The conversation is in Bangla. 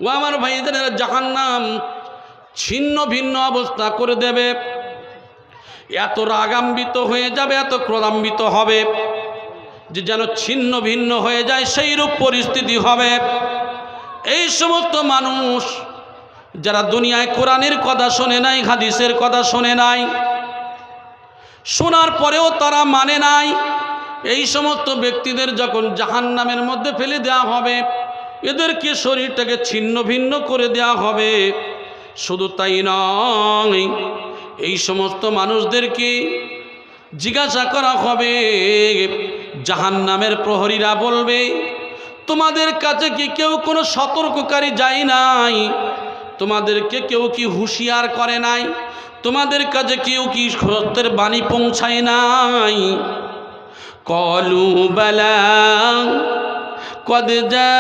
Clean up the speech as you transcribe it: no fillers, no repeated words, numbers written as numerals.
ও আমার ভাইদের, জাহান্নাম ছিন্ন ভিন্ন অবস্থা করে দেবে, এত রাগান্বিত হয়ে যাবে, এত ক্রোধান্বিত হবে যে যেন ছিন্ন ভিন্ন হয়ে যায়, সেই রূপ পরিস্থিতি হবে। এই সমস্ত মানুষ যারা দুনিয়ায় কোরআনের কথা শোনে নাই, হাদিসের কথা শোনে নাই, শোনার পরেও তারা মানে নাই, এই সমস্ত ব্যক্তিদের যখন জাহান্নামের মধ্যে ফেলে দেওয়া হবে, এদেরকে শরীরটাকে ছিন্ন ভিন্ন করে দেওয়া হবে। শুধু তাই নয়, এই সমস্ত মানুষদেরকে জিজ্ঞাসা করা হবে, জাহান্নামের প্রহরীরা বলবে, তোমাদের কাছে কি কেউ কোনো সতর্ককারী যায় নাই? তোমাদেরকে কেউ কি হুঁশিয়ার করে নাই? তোমাদের কাছে কেউ কি সত্যের বাণী পৌঁছায় নাই? কলু বালা কদ জা